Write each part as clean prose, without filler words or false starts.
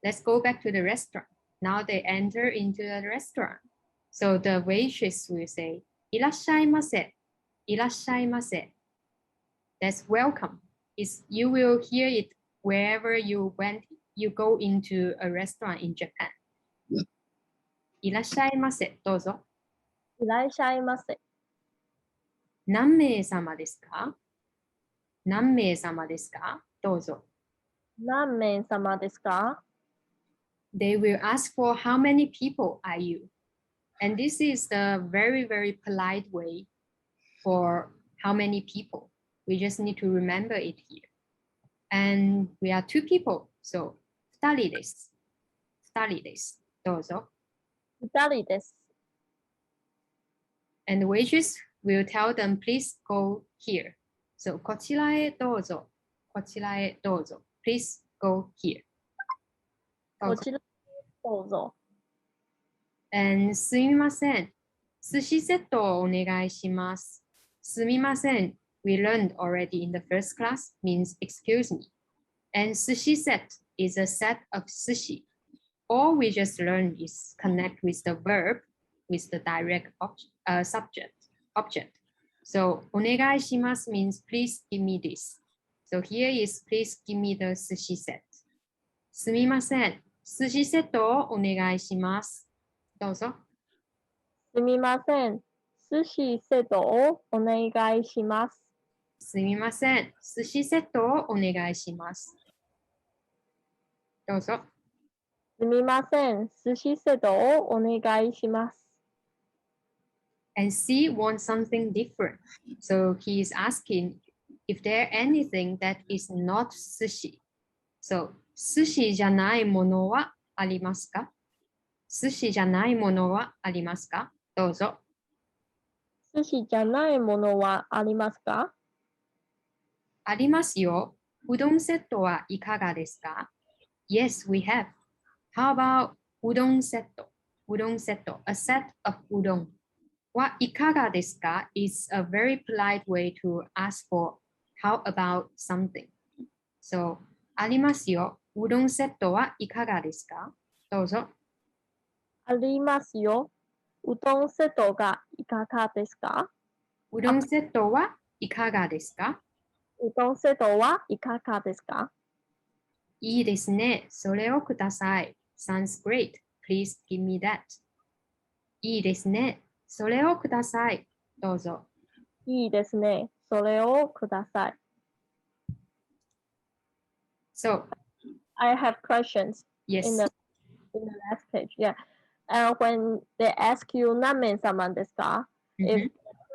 Let's go back to the restaurant. Now they enter into the restaurant. So the waitress will say, いらっしゃいませ. いらっしゃいませ. That's welcome. You will hear it wherever you go into a restaurant in Japan. いらっしゃいませ。どうぞ。いらっしゃいませ。何名様ですか？何名様ですか？どうぞ。何名様ですか？ They will ask for how many people are you? And this is the very, very polite way for how many people. We just need to remember it here. And we are 2 people. So, 2人です。2人です。どうぞ。2人です。And the waitress will tell them, please go here. So, こちらへどうぞ。こちらへどうぞ。Please go here. こちらへどうぞ。And すみません。寿司セットをお願いします。すみません。We learned already in the first class means excuse me. And sushi set is a set of sushi. All we just learned is connect with the verb with the direct object. So お願いします means please give me this. So here is please give me the sushi set. すみません。寿司セットをお願いします。どうぞ。すみません。寿司セットをお願いします。すみません。寿司セットをお願いします。どうぞ。すみません。寿司セットをお願いします。And C wants something different. So he is asking if there anything that is not sushi. So 寿司じゃないものはありますか？寿司じゃないものはありますか？どうぞ。寿司じゃないものはありますか？ありますよ。うどんセットはいかがですか？ Yes, we have. How about うどんセット？うどんセット。A set of うどん。はいかがですか is a very polite way to ask for how about something. So, ありますよ。うどんセットはいかがですか？どうぞ。ありますよ。うどんセットがいかがですか？うどんセットはいかがですか？うどんセットはいかがですか？いいですね。それをください。Sounds great. Please give me that. いいですね。それをください。どうぞ。いいですね。それをください。So, I have questions yes. in the last page. Yeah. When they ask you 何名様ですか? If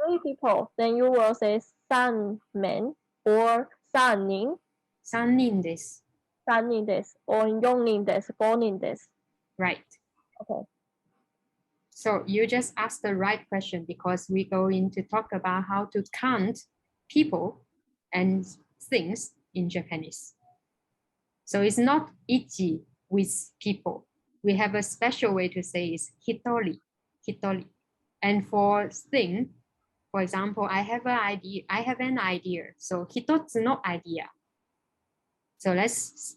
3 people, then you will say 3名 or 3人。3人です。3人です。or 4人です。5人です。Right. Okay. So you just asked the right question because we're going to talk about how to count people and things in Japanese. So it's not ichi with people. We have a special way to say is hitori, hitori. And for thing, for example, I have an idea. So hitotsu no idea. So let's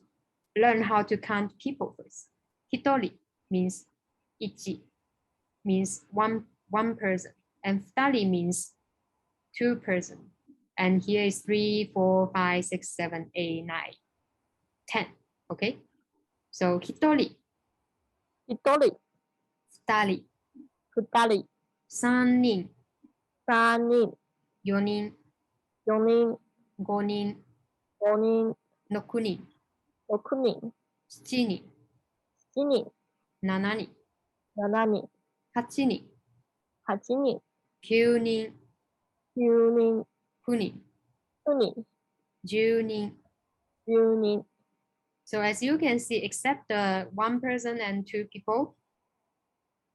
learn how to count people first. Hitori means ichi, means one person, and futari means 2 person. And here is 3, 4, 5, 6, 7, 8, 9, 10. Okay? So 1人、1人、2人、2人、3人、3人、4人、4人、5人、5人、6人、6人、7人、7人、7人、7人、8人、8人、9人、9人、9人、9人、10人。 10人。 So as you can see, except the 1 person and 2 people,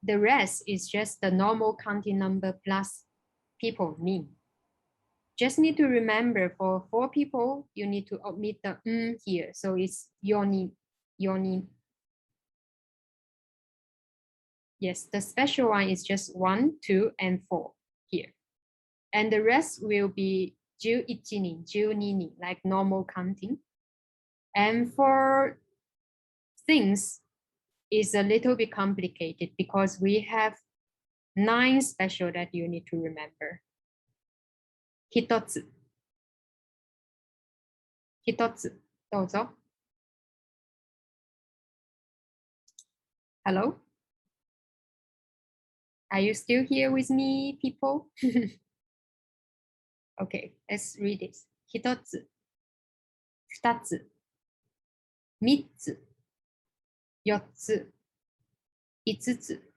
the rest is just the normal counting number plus people, me. Just need to remember for 4 people, you need to omit the here. So it's yoni, yoni. Yes, the special one is just 1, 2, and 4 here. And the rest will be 11人, 12人, like normal counting. And for things is a little bit complicated because we have 9 special that you need to remember. 一つ。一つ。どうぞ。Hello? Are you still here with me, people? Okay, let's read this. 一つ。二つ。三つ。四つ。五つ。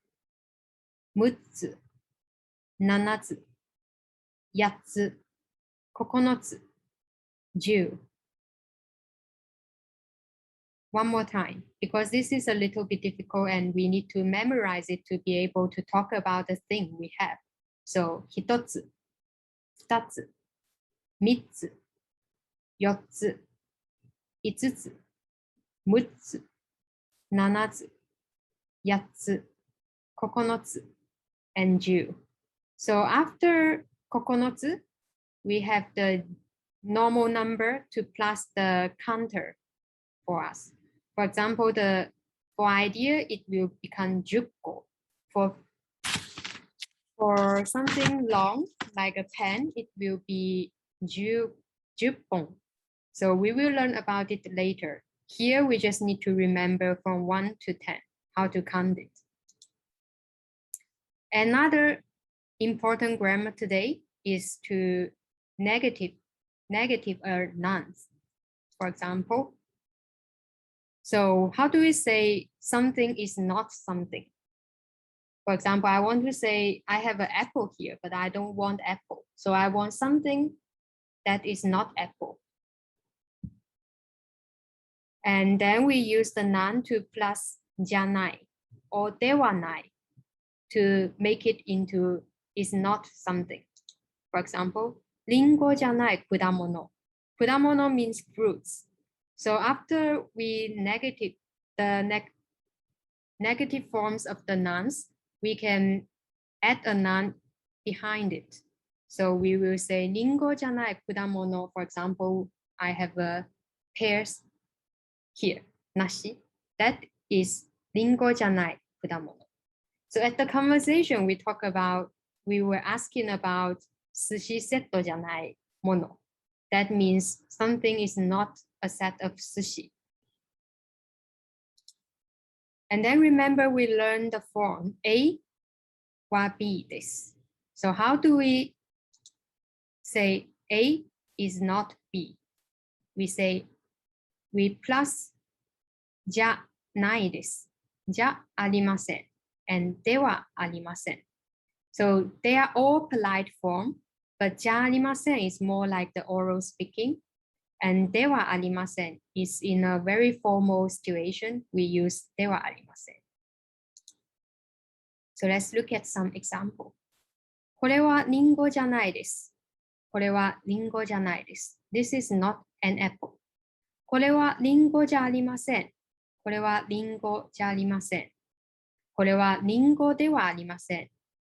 六つ。七つ。八つ。9つ。10. One more time, because this is a little bit difficult and we need to memorize it to be able to talk about the thing we have. So, 一つ、二つ、三つ、四つ、五つ、六つ、七つ、八つ、9つ, and 10. So after 9つ, we have the normal number to plus the counter for us. For example, for idea, it will become 10個. For something long, like a pen, it will be 10本. So we will learn about it later. Here, we just need to remember from 1 to 10, how to count it. Another important grammar today is to negative nouns. For example, so how do we say something is not something? For example, I want to say I have an apple here, but I don't want apple. So I want something that is not apple. And then we use the noun to plus じゃない or ではない to make it into is not something. For example, リンゴじゃない果物. 果物 means fruits. So after we negative forms of the nouns, we can add a noun behind it. So we will say リンゴじゃない果物. For example, I have a pears here, 梨. That is リンゴじゃない果物. So at the conversation, we were asking about 寿司セットじゃないもの. That means something is not a set of sushi. And then remember we learned the form A は B です. So how do we say A is not B? We say we plus じゃないです. じゃありません. And ではありません. So they are all polite form, but じゃありません is more like the oral speaking. And ではありません is in a very formal situation. We use ではありません. So let's look at some example. これはリンゴじゃないです. これはリンゴじゃないです. This is not an apple. これはリンゴじゃありません. これはリンゴじゃありません. これはリンゴではありません.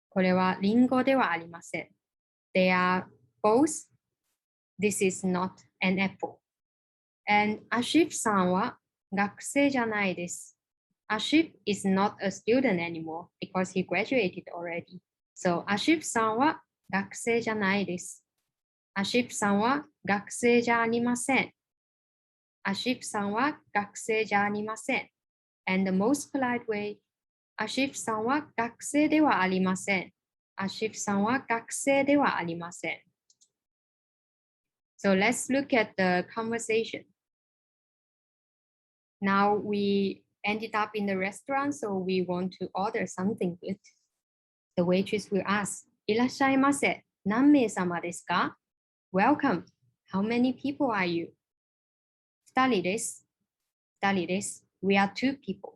これはリンゴではありません. They are both. This is not an apple. And Ashif さんは学生じゃないです. Ashif is not a student anymore because he graduated already. So Ashif さんは学生じゃないです. Ashif さんは学生じゃありません. Ashif さんは学生じゃありません. And the most polite way, Ashif さんは学生ではありません. Ashif さんは学生ではありません. So let's look at the conversation. Now we ended up in the restaurant, so we want to order something good. The waitress will ask, いらっしゃいませ。何名様ですか? Welcome. How many people are you? 2人です。2人です。We are 2 people.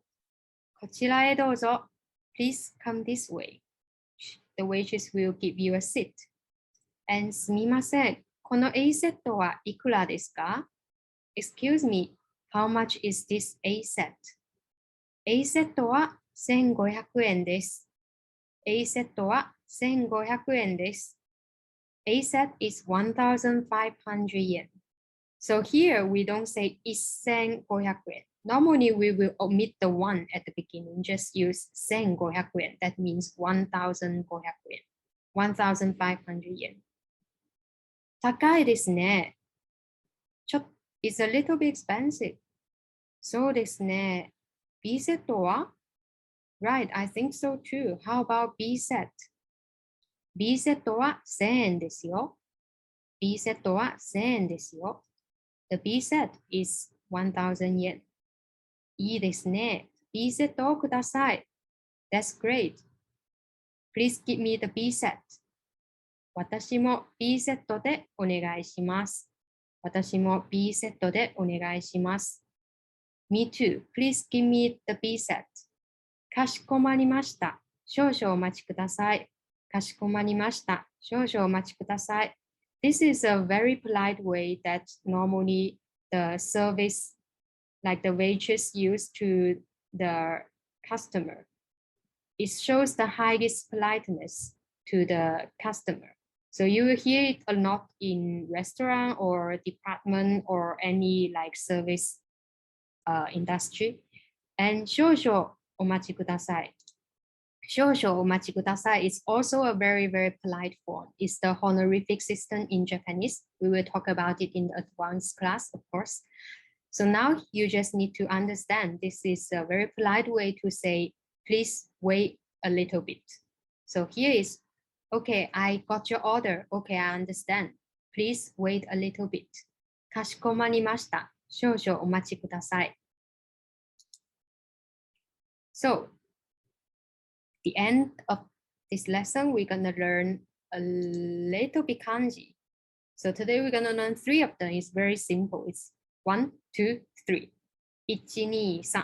こちらへどうぞ. Please come this way. The waitress will give you a seat. And すみません。この A セットはいくらですか? Excuse me, how much is this A set? A セットは1500円です。A セットは1500円です。A set is 1500 yen. So here we don't say 1500円. Normally, we will omit the 1 at the beginning, just use 1,500 yen. That means 1,500 yen, 1,500 yen. 高いですね。It's a little bit expensive. そうですね。B セットは Right, I think so too. How about B set? B セットは1000円ですよ。B セットは1000円ですよ。The B set is 1,000 yen. いいですね。B セットをください。That's great. Please give me the B set. 私も B セットでお願いします。私も B セットでお願いします。Me too. Please give me the B set. かしこまりました。少々お待ちください。かしこまりました。少々お待ちください。This is a very polite way that normally the service, like the waitress used to the customer. It shows the highest politeness to the customer. So you will hear it a lot in restaurant or department or any like service industry. And 少々お待ちください。少々お待ちください is also a very, very polite form. It's the honorific system in Japanese. We will talk about it in the advanced class, of course. So now you just need to understand this is a very polite way to say, please wait a little bit. So here is, okay, I got your order. Okay, I understand. Please wait a little bit. かしこまりました。少々お待ちください。So, the end of this lesson, we're going to learn a little bit kanji. So today we're going to learn 3 of them. It's very simple. It's 1, 2, 3. 1, 2, 3.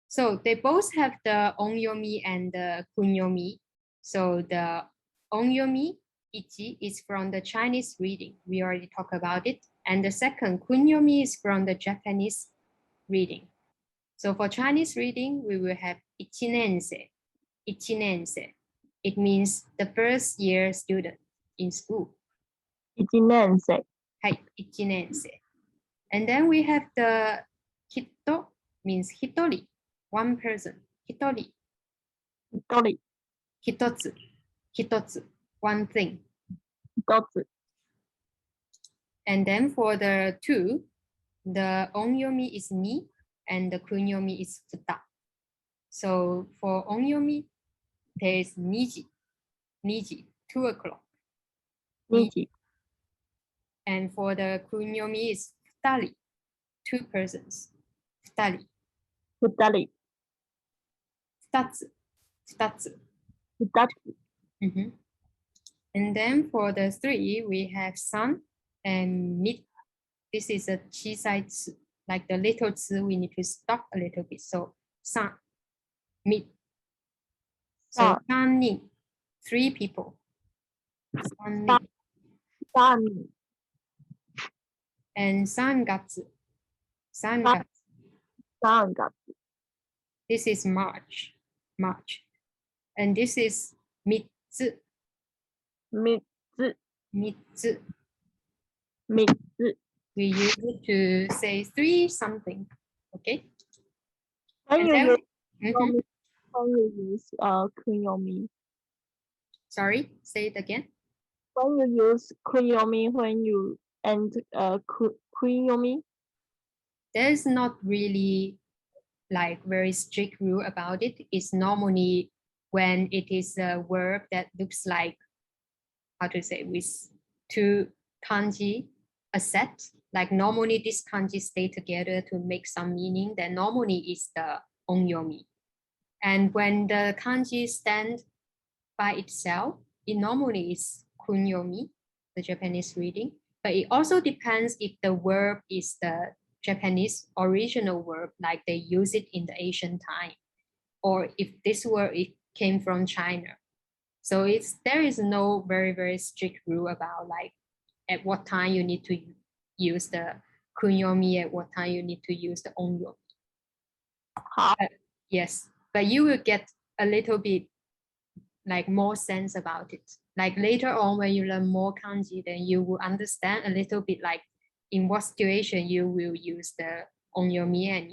So they both have the onyomi and the kunyomi. So the onyomi, ichi, is from the Chinese reading. We already talked about it. And the second, kunyomi, is from the Japanese reading. So for Chinese reading, we will have 1年生. 1年生. It means the first year student in school. 1年生。はい、1年生. And then we have the 人 means 一人, one person. 一人。一人。一つ。一つ。one thing. 一つ。And then for the 2, the onyomi is ni and the kunyomi is futa. So for onyomi, there is niji, 2 o'clock. 2時。And for the kunyomi is futari, 2 persons. Futari. 2人。二つ。二つ。2つ。And then for the 3, we have san and mit. This is a 小さいつ. Like the little つ, we need to stop a little bit. So 三 mit. So 三人, 3 people. 三人. 3人。And 3月. 3月. 3月。This is March. March. And this is 三つ. 3つ。三つ. 3つ。We use it to say 3 something. Okay? When you then, use kunyomi. Sorry, say it again. When you use kunyomi, when you end kunyomi. There's not really like very strict rule about it. It's normally when it is a verb that looks like, how to say, with 2 kanji, a set. Like normally this kanji stay together to make some meaning. Then normally is the onyomi. And when the kanji stand by itself, it normally is kunyomi, the Japanese reading. But it also depends if the verb is the Japanese original verb, like they use it in the Asian time, or if this word it came from China. So there is no very, very strict rule about like at what time you need to use the kunyomi, at what time you need to use the onyomi. Yes, but you will get a little bit like more sense about it. Like later on when you learn more kanji, then you will understand a little bit like in what situation you will use the on your 見えに